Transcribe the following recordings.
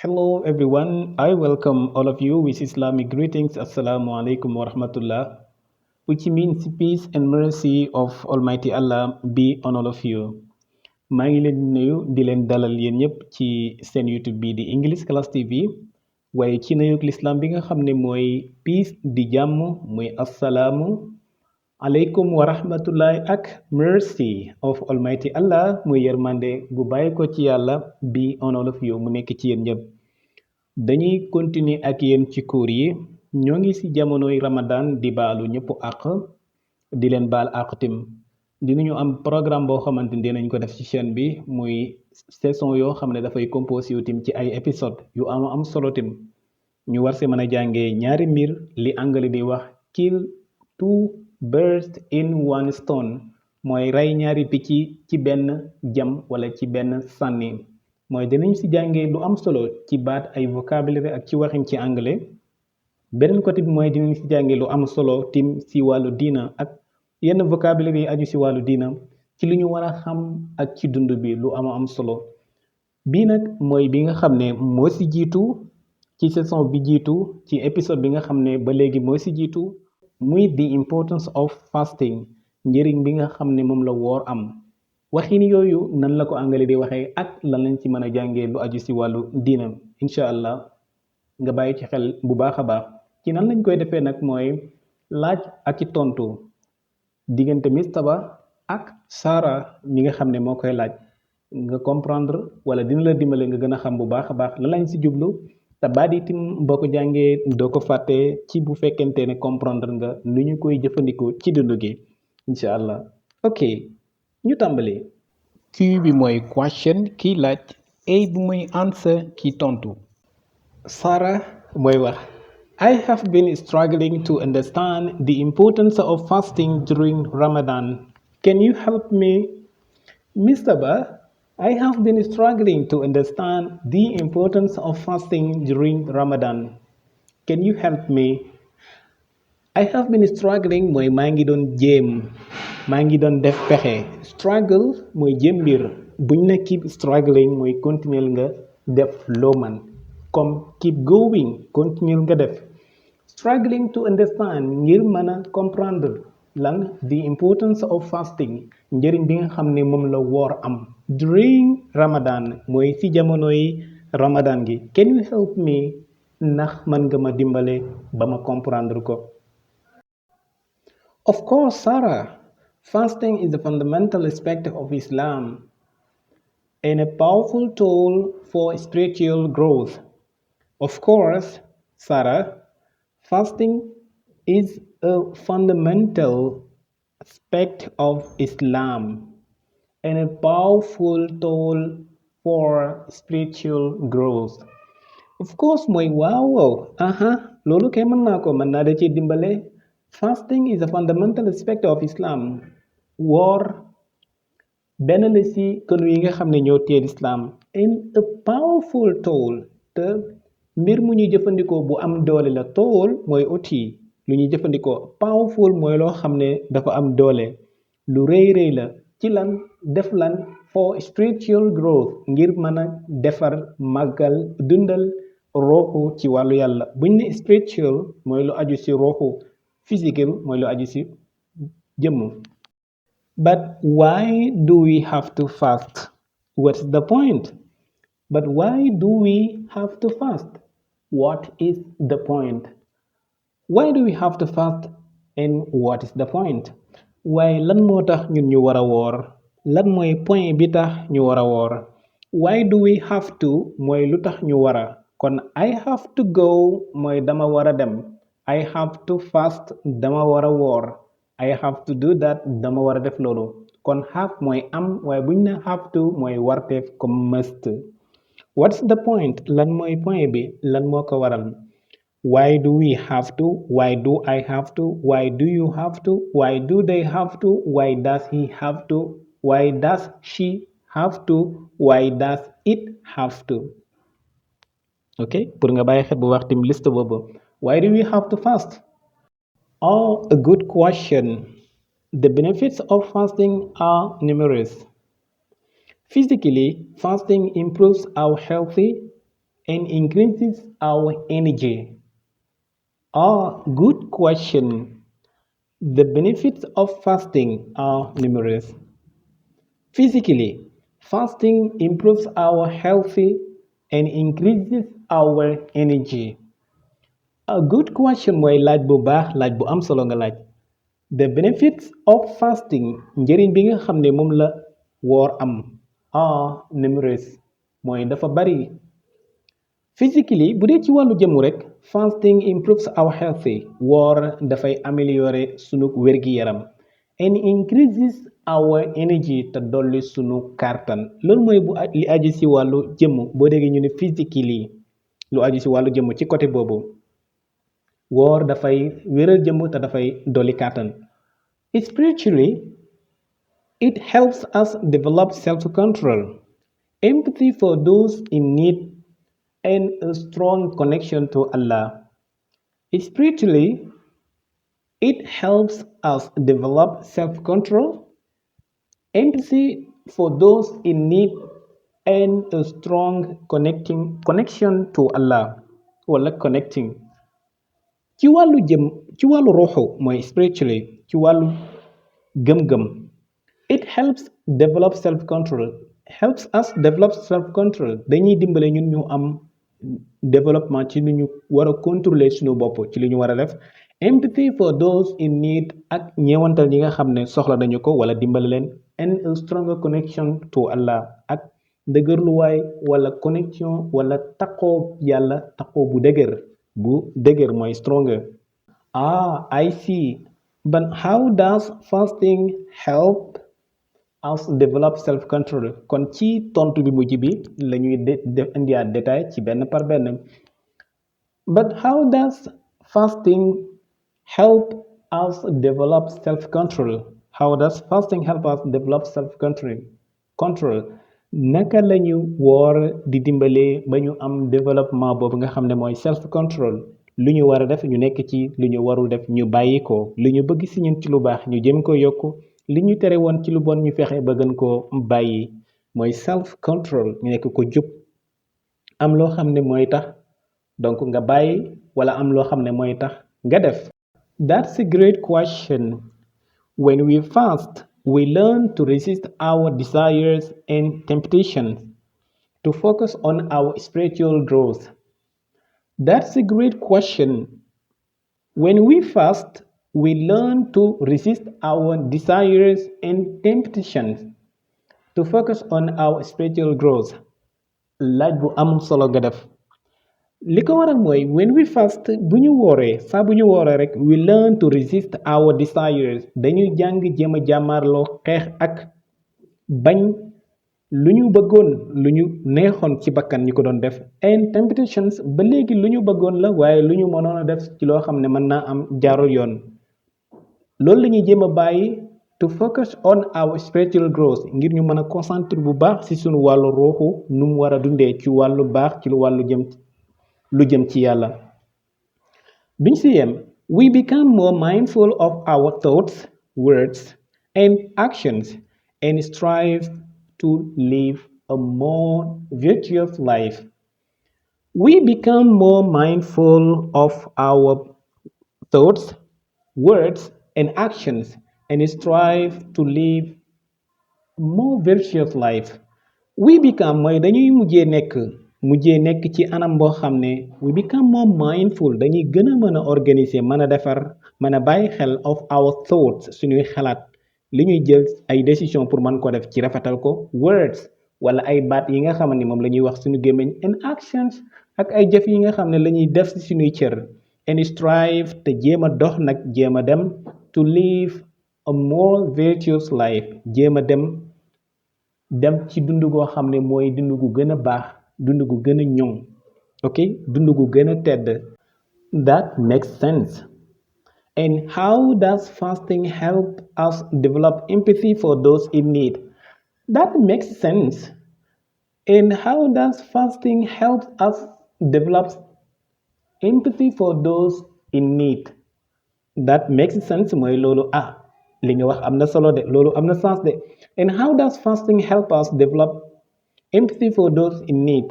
Hello everyone, I welcome all of you with Islamic greetings. Assalamu alaikum wa rahmatullah, which means peace and mercy of Almighty Allah be on all of you. maa ngi leen di nuyu di leen dalal yéen ñëpp ci seen YouTube bi di English Class TV waaye ci nuyuk l'islam bi nga xam ne mooy peace di jàmm muy assalaamu aleykum wa rahmatullahi ak mercy of Almighty Allah muy yërmande gu bàyyi ko ci yàlla be on all of you mu nekk ci yéen ñëpp. dañuy continuer ak yéen ci cours yi ñoo ngi ci jamonoy Ramadan di baalu ñëpp àq di leen baal àq tim dinañu am programme boo xamante ni dinañ ko def ci chaîne bi muy saison yoo xam ne dafay composé yu tim ci ay épisode yu am solo tim ñu war si mën a jàngee ñaari mbir li anglais di wax kill two birds in one stone mooy rey ñaari picc ci benn jam wala ci benn sànni mooy dinañ ci jàngee lu am solo ci baat ay vocabulaire ak ci waxin ci anglais beneen côté bi mooy dinañ ci jàngee lu am solo tim ci wàllu diina ak yenn vocabulaire yi aju ci wàllu diina ci li ñu war a xam ak ci dund bi lu am solo bii nag mooy bi nga xam ne moo ci jiitu ci saison bi jiitu ci épisode bi nga xam ne ba léegi moo ci jiitu muy the importance of fasting njëriñ bi nga xam ne moom la woor am waxin yooyu nan la ko anglais di waxee ak lan lañ ci mën a jàngee lu aju ci wàllu diina incha allah nga bàyyi ci xel bu baax a baax ci nan lañ koy defee nag mooy laaj ak ci tontu diggante Mr Ba ak Sarah mi nga xam ne moo koy laaj nga comprendre wala dina la dimbale nga gën a xam bu baax a baax lan lañ ci jublu te baat yi tim boo ko jàngee doo ko fàtte ci bu fekkente ne comprendre nga nu ñu koy jëfandikoo ci dund gi incha allah ok ñu tàmbali Q bi mooy question kiy laaj A bi mooy answer kiy tontu Sarah mooy wax I have been struggling to understand the importance of fasting during Ramadan. Can you help me? Mr. Ba, I have been struggling to understand the importance of fasting during Ramadan. Can you help me? I have been struggling mooy maa ngi doon jéem maa ngi doon def pexe struggle mooy jéem mbir buñ ne keep struggling mooy continuer nga def loo man comme keep going continuer nga def struggling to understand ngir mën a comprendre lan the importance of fasting njëriñ bi nga xam ne moom la woor am during Ramadan mooy ci jamonoy Ramadan gi can you help me ndax mën nga ma dimbale ba ma comprendre ko Of course, Sarah, fasting is a fundamental aspect of Islam and a powerful tool for spiritual growth. Of course, Sarah, fasting is a fundamental aspect of Islam and a powerful tool for spiritual growth. Of course mooy waaw loolu kay mën naa ko mën naa da ci dimbale fasting is a fundamental aspect of Islam woor benn la ci kënu yi nga xam ne ñoo téye Islam and a powerful tool te mbir mu ñuy jëfandikoo bu am doole la tool mooy outil lu ñuy jëfandikoo powerful mooy loo xam ne dafa am doole lu rëy la ci lan def lan for spiritual growth ngir mën a defar màggal dundal rooxu ci wàllu yàlla buñ ne spiritual mooy lu aju ci rooxu physical mooy lu aju ci jëmm but why do we have to fast what's the point but why do we have to fast what is the point why do we have to fast and what is the point waaye lan moo tax ñun ñu war a woor lan mooy point bi tax ñu war a woor why do we have to mooy lu tax ñu war a kon I have to go mooy dama war a dem I have to fast dama war a woor I have to do that dama war a def loolu kon have mooy am waaye buñ ne have to mooy warteef comme must what's the point lan mooy point bi lan moo ko waral why do we have to why do I have to why do you have to why do they have to why does he have to why does she have to why does it have to ok pour nga bàyyi xel bu wax tim liste boobu why do we have to fast oh a good question the benefits of fasting are numerous physically fasting improves our health and increases our energy? Good question. The benefits of fasting are numerous. Physically, fasting improves our health and increases our energy. A good question mooy laaj bu baax laaj bu am solo nga laaj. The benefits of fasting njëriñ bi nga xam ne moom la woor am are numerous mooy dafa bari. Physically bu dee ci wàllu jëmm rek fasting improves our health woor dafay améliorer sunu wér-gi-yaram and increases our energy te dolli sunu kàttan loolu mooy bu li aju ci wàllu jëmm boo déggee ñu ne physically lu aju ci wàllu jëmm ci côté boobu woor dafay wéral jëmm te dafay dolli kàttan. Spiritually, it helps us develop self-control, empathy for those in need, and a strong connection to Allah. Spiritually, it helps us develop self-control, empathy for those in need, and a strong connecting connection to Allah wala connecting. Ci wàllu jëm ci wàllu roxo mooy spiritually ci wàllu gëm-gëm it helps us develop self control dañuy dimbale ñun ñu am développement ci lu ñu war a contrôler suñu bopp ci li ñu war a def empathy for those in need ak ñeewantal ñi nga xam ne soxla nañu ko wala dimbale leen and a stronger connection to Allah ak dëgërluwaay wala connexion wala taqoo yàlla taqoo bu dëgër mooy stronger. I see. But how does fasting help us develop self control? Kon ci tontu bi mujj bi la ñuy def indiwaat détail ci benn par benn. But how does fasting help us develop self control? How does fasting help us develop self control? Control naka lañu woor di dimbalee ba ñu am développement boobu nga xam ne mooy self control lu ñu war a def ñu nekk ci lu ñu warul def ñu bàyyi ko li ñu bëgg si ñun ci lu baax ñu jëm ko yokk li ñu tere woon ci lu bon ñu fexe ba gën koo bàyyi mooy self control ñu nekk ko jub am loo xam ne mooy tax donc nga bàyyi wala am loo xam ne mooy tax nga def. That's a great question. When we fast, we learn to resist our desires and temptations, to focus on our spiritual growth. That's a great question. When we fast, we learn to resist our desires and temptations, to focus on our spiritual growth. Laaj bu am solo nga def. Li ko waral mooy when we fast bu ñu wooree saa bu ñu wooree rek we learn to resist our desires dañuy jàng jéem a jàmmaarloo xeex ak bañ lu ñu bëggoon lu ñu neexoon ci bakkan ñi ko doon def and temptations ba léegi lu ñu bëggoon la waaye lu ñu mënoon a def ci loo xam ne mën naa am jaarul yoon loolu la ñuy jéem a bàyyi to focus on our spiritual growth ngir ñu mën a concentrer bu baax ci sunu wàllu ruuxu nu mu war a dundee ci wàllu baax ci lu jëm ci yàlla duñ si yem we become more mindful of our thoughts words and actions and strive to live a more virtuous life. We become more mindful of our thoughts words and actions and strive to live more virtuous life. We become mooy dañuy mujjee nekk ci anam boo xam ne we become more mindful dañuy gën a mën a organiser mën a defar mën a bàyyi xel of our thoughts suñuy xalaat li ñuy jël ay décision pour mën ko def ci rafetal ko words wala ay baat yi nga xam ne moom la ñuy wax suñu gémmiñ and actions ak ay jëf yi nga xam ne la ñuy def ci suñuy cër and strive te jéem a dox nag jéem a dem to live a more virtuous life jéem a dem ci dund goo xam ne mooy dund gu gën a baax dund gu gën a ñoŋ ok dund gu gën a tedd that makes sense. And how does fasting help us develop empathy for those in need? That makes sense. And how does fasting help us develop empathy for those in need? That makes sense mooy loolu li nga wax am na solo de loolu am na sens de and how does fasting help us develop empathy for those in need?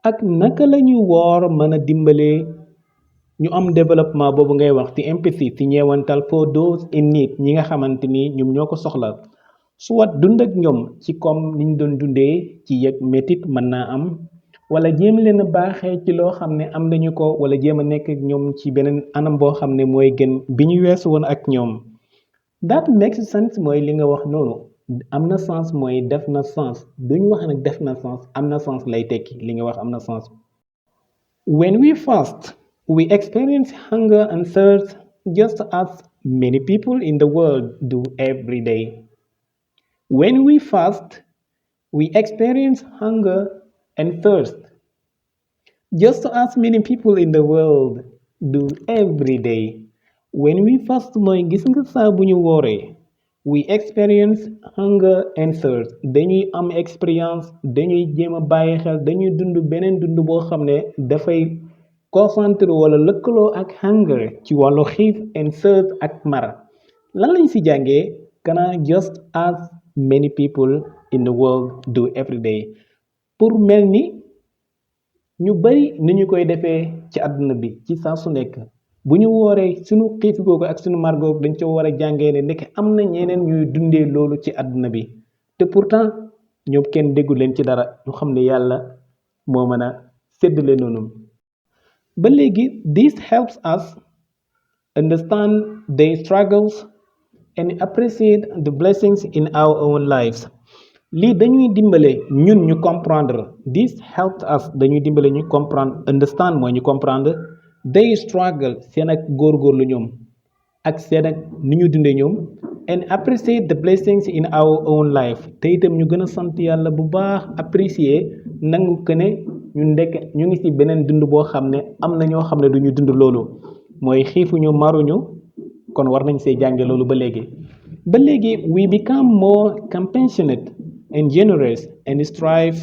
ak naka lañu woor mën a dimbalee ñu am développement boobu ngay wax ci empathy ci ñeewantal for those in need ñi nga xamante ni ñoom ñoo ko soxla soit dund ak ñoom ci comme niñ doon dundee ci yëg métit mën naa am wala jéem leen a baaxee ci loo xam ne am nañu ko wala jéem a nekk ak ñoom ci beneen anam boo xam ne mooy gën bi ñu weesu woon ak ñoom that makes sense mooy li nga wax noonu am na sens mooy def na sens duñu wax nag def na sens am na sens lay tekki li nga wax am na sens. When we fast, we experience hunger and thirst just as many people in the world do every day. When we fast, we experience hunger and thirst just as many people in the world do every day. When we fast mooy gis nga saa bu ñu wooree we experience hunger and thirst dañuy am expérience dañuy jéem a bàyyi xel dañuy dund beneen dund boo xam ne dafay concentré wala lëkkaloo ak hunger ci wàllu xiif and thirst ak mar lan lañ ci jàngee kana just as many people in the world do every day pour mel ni ñu bari ni ñu koy defee ci àdduna bi ci saa su nekk bu ñu wooree suñu xiif googu ak suñu mar googu dañ ca war a jàngee ne ndeke am na ñeneen ñuy dundee loolu ci àdduna bi te pourtant ñoom kenn déggu leen ci dara ñu xam ne yàlla moo mën a séddale noonu ba léegi this helps us understand their struggles and appreciate the blessings in our own lives lii dañuy dimbale ñun ñu comprendre this helps us dañuy dimbale ñu comprendre understand mooy ñu comprendre they struggle seen ak góorgóorlu ñoom ak seen ak ni ñu dundee ñoom and appreciate the blessings in our own life te itam ñu gën a sant yàlla bu baax apprécier nangu que ne ñu ndekk ñu ngi ci beneen dund boo xam ne am na ñoo xam ne duñu dund loolu mooy xiifuñu maruñu kon war nañ see jànge loolu ba léegi we become more compassionate and generous and strive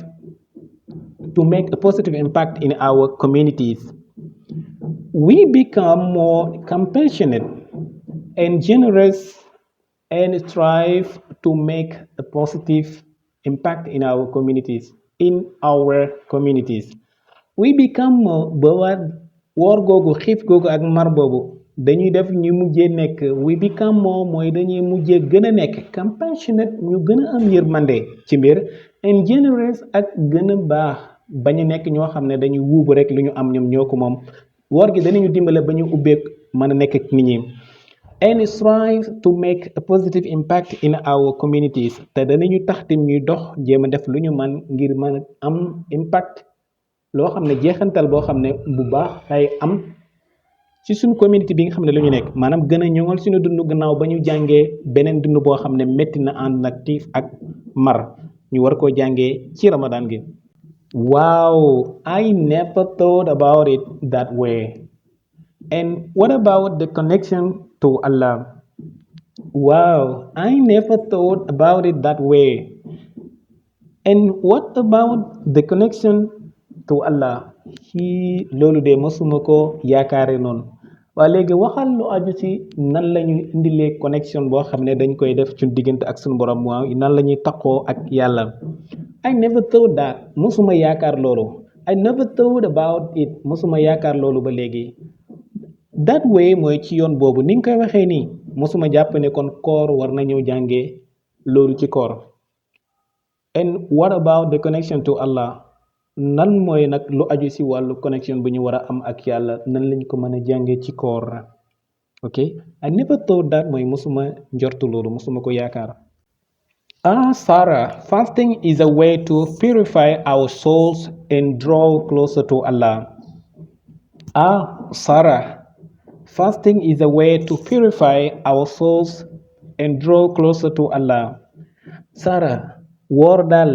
to make a positive impact in our communities. We become more compassionate and generous and strive to make a positive impact in our communities. In our communities. We become more ba woor googu xiif googu ak mar boobu dañuy def ñu mujjee nekk we become more mooy dañuy mujjee gën a nekk compassionate ñu gën a am yërmande ci mbir and generous ak gën a baax bañ a nekk ñoo xam ne dañuy wuubu rek lu ñu am ñoom ñoo ko moom woor gi danañu dimbale ba ñu ubbeek mën a nekk ak nit ñi and strive to make a positive impact in our communities te danañu tax tim ñuy dox jéem a def lu ñu man ngir mën a am impact loo xam ne jeexantal boo xam ne bu baax ay am ci suñu communauté bi nga xam ne lu ñu nekk maanaam gën a ñoŋal suñu dund gannaaw ba ñu jàngee beneen dund boo xam ne métti na ànd nag tiif ak mar ñu war koo jàngee ci ramadan gi wow I never thought about it that way and what about the connection to Allah wow I never thought about it that way and what about the connection to Allah loolu de mësuma ko yaakaare noonu waaye léegi waxal lu aju ci nan la ñuy indilee connexion boo xam ne dañ koy def ci diggante ak suñu borom waaw nan la ñuy taqoo ak yàlla I never thought that mësuma yaakaar loolu I never thought about it mësuma yaakaar loolu ba léegi that way mooy ci yoon boobu ni nga koy waxee nii mësuma jàpp ne kon koor war na ñëw jàngee loolu ci koor and what about the connection to Allah nan mooy nag lu aju ci wàllu connexion bu ñu war a am ak yàlla nan lañ ko mën a jàngee ci koor ok I never thought that mooy mosuma njortu loolu mosuma ko yaakaar Sarah fasting is a way to purify our souls and draw closer to Allah Sarah fasting is a way to purify our souls and draw closer to Allah Sarah woor daal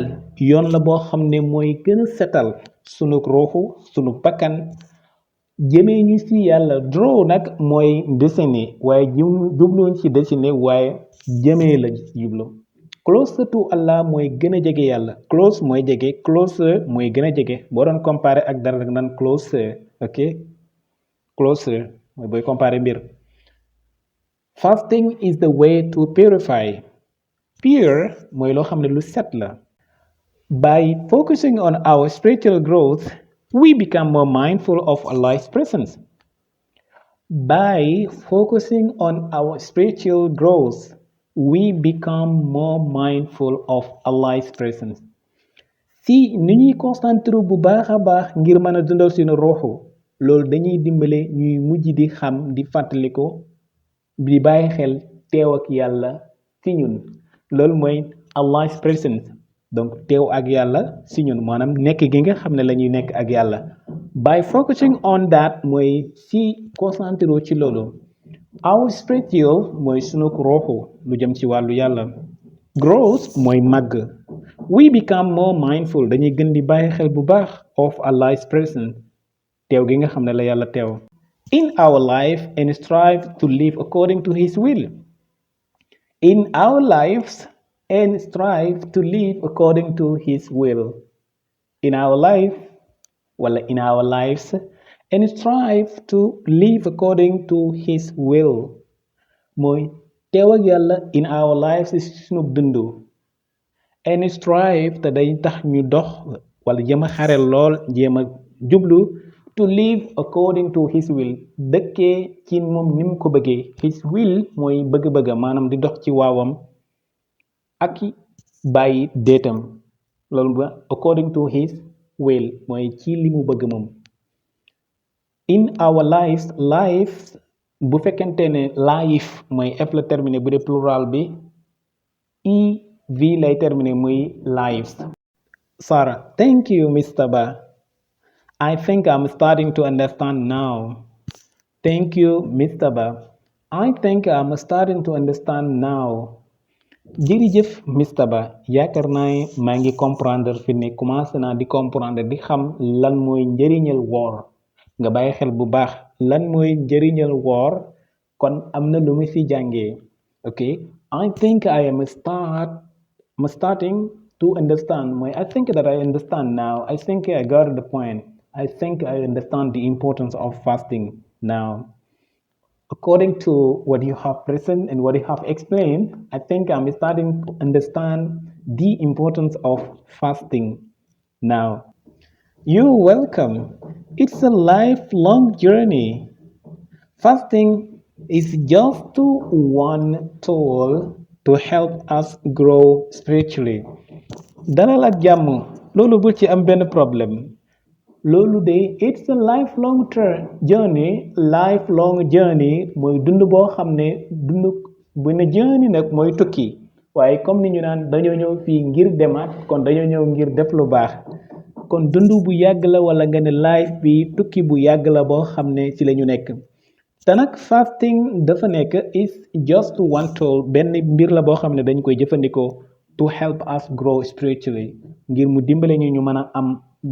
yoon la boo xam ne mooy gën a setal sunu ruuxu sunu bakkan jëmee ñu ci yàlla draw nag mooy dessiné waaye jubluñ ci dessiné waaye jëmee la jublu closer to Allah mooy gën a jege yàlla close mooy jege closer mooy gën a jege boo doon comparé ak dara rek naan closer ok closer mooy booy comparé mbir fasting is the way to purify pure mooy loo xam ne lu set la by focusing on our spiritual growth We become more mindful of Allah's presence. By focusing on our spiritual growth, we become more mindful of Allah's presence. Si ni ñuy concentré bu baax a baax ngir mën a dundal suñu ruuxu loolu dañuy dimbale ñuy mujj di xam di fàttaliko di bàyyi xel teew ak yàlla ci ñun loolu mooy Allah's presence donc teew ak yàlla ci ñun maanaam nekk gi nga xam ne la ñuy nekk ak yàlla by focusing on that mooy si concentré ci loolu our spiritual mooy sunu ruuxu lu jëm ci wàllu yàlla growth mooy màgg we become more mindful dañuy gën di bàyyi xel bu baax of Allah's presence teew gi nga xam ne la yàlla teew in our life and strive to live according to his will in our lives and strive to live according to his will in our life wala in our lives and strive to live according to his will mooy teew ak yàlla in our lives ci sunu dundu and strive te day tax ñu dox wala jéem a xare lool jéem a jublu to live according to his will dëkkee ci moom ni mu ko bëggee his will mooy bëgg-bëgg maanaam di dox ci waawam ak bàyyi déetam loolu ba according to his will mooy ci li mu bëgg moom in our lives life bu fekkente ne life mooy f la terminé bu dee plural bi ev lay terminé muy lives Sarah thank you Mr. Ba I think I'm starting to understand now thank you Mr. Ba I think I'm starting to understand now jërëjëf Mr. Ba yaakaar naa maa ngi comprendre fi ne commencé naa di comprendre di xam lan mooy njëriñal woor nga bàyyi xel bu baax lan mooy njëriñal woor kon am na lu mu ci jàngee ok I think I'm starting to understand mooy I think that I understand now I think I got the point I think I understand the importance of fasting now according to what you have present and what you have explained I think I'm starting to understand the importance of fasting now you're welcome it's a lifelong journey fasting is just one tool to help us grow spiritually dalal ak jàmm loolu bul ci am benn problème loolu de it's a lifelong journey mooy dund boo xam ne dund bu ne journey nag mooy tukki waaye comme ni ñu naan dañoo ñëw fii ngir demaat kon dañoo ñëw ngir def lu baax kon dund bu yàgg la wala nga ne life bi tukki bu yàgg la boo xam ne ci la ñu nekk te nag fasting dafa nekk is just one tool benn mbir la boo xam ne dañ koy jëfandikoo to help us grow spiritually ngir mu dimbale ñu mën a am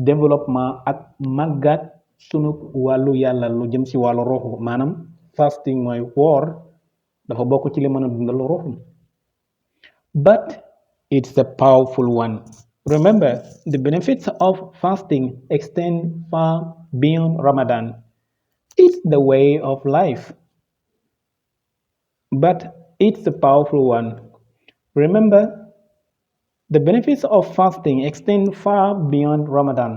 développement ak màggaat sunu wàllu yàlla lu jëm ci wàllu ruuxu maanaam fasting mooy woor dafa bokk ci li mën a dundal ruuxu but it's a powerful one remember the benefits of fasting extend far beyond Ramadan it's the way of life but it's a powerful one remember the benefits of fasting extend far beyond Ramadan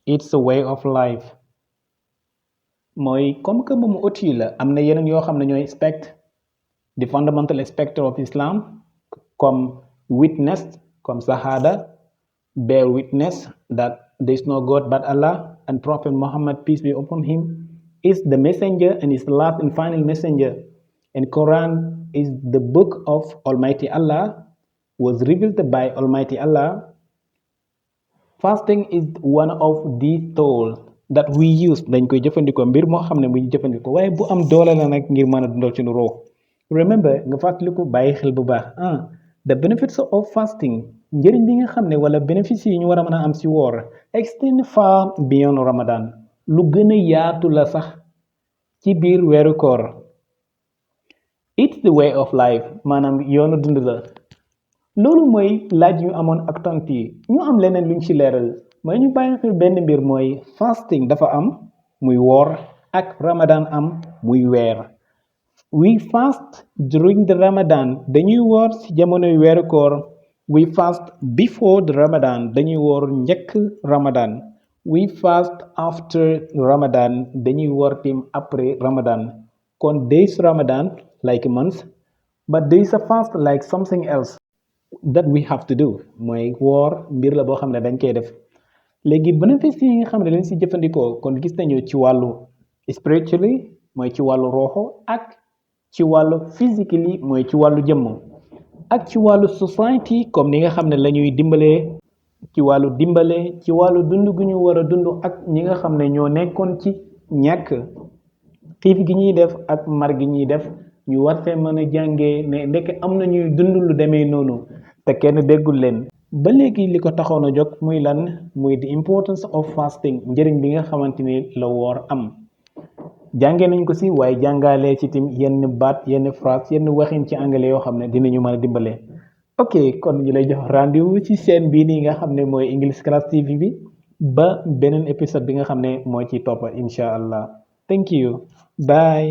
it's a way of life mooy comme que moom outil la am na yeneen yoo xam ne ñooy aspect the fundamental aspect of Islam comme witness comme shahada bear witness that there is no God but Allah and Prophet Muhammad peace be upon him is the messenger and is the last and final messenger and Quran is the book of Almighty Allah was revealed by Almighty Allah fasting is one of these tools that we use dañ koy jëfandikoo mbir moo xam ne bu ñu jëfandikoo waaye bu am doole la nag ngir mën a dundal ci nu ruux remember nga fàttaliku bàyyi xel bu baax the benefits of fasting njëriñ bi nga xam ne wala bénéfice yi ñu war a mën a am ci woor extend far beyond Ramadan lu gën a yaatu la sax ci biir weeru koor it's the way of life maanaam yoonu dund la loolu mooy laaj yu amoon ak tontu yi ñu am leneen luñ ci leeral mooy ñu bàyyi xel benn mbir mooy fasting dafa am muy woor ak Ramadan am muy weer we fast during the Ramadan dañuy woor ci jamonoy weeru koor we fast before the Ramadan dañuy woor njëkk Ramadan we fast after Ramadan dañuy woor tim après Ramadan kon days Ramadan like months but days a fast like something else that we have to do mooy woor mbir la boo xam ne dañ koy def léegi bénéfice yi nga xam ne dañ si jëfandikoo kon gis nañu ci wàllu spiritually mooy ci wàllu roxo ak ci wàllu physically mooy ci wàllu jëmm ak ci wàllu society comme ni nga xam ne la ñuy dimbalee ci wàllu dimbale ci wàllu dund gu ñu war a dund ak ñi nga xam ne ñoo nekkoon ci ñàkk xiif gi ñuy def ak mar gi ñuy def ñu war fee mën a jàngee ne ndekk am na ñuy dund lu demee noonu te kenn déggul leen ba léegi li ko taxoon a jóg muy lan muy the importance of fasting njëriñ bi nga xamante ni la woor am jàngee nañ ko si waaye jàngalee ci tim yenn baat yenn phrase yenn waxin ci anglais yoo xam ne dinañu mën a dimbale ok kon ñu lay jox rendez-vous ci chaîne bii nii nga xam ne mooy English Class TV bi ba beneen épisode bi nga xam ne moo ci toppa incha allah thank you bye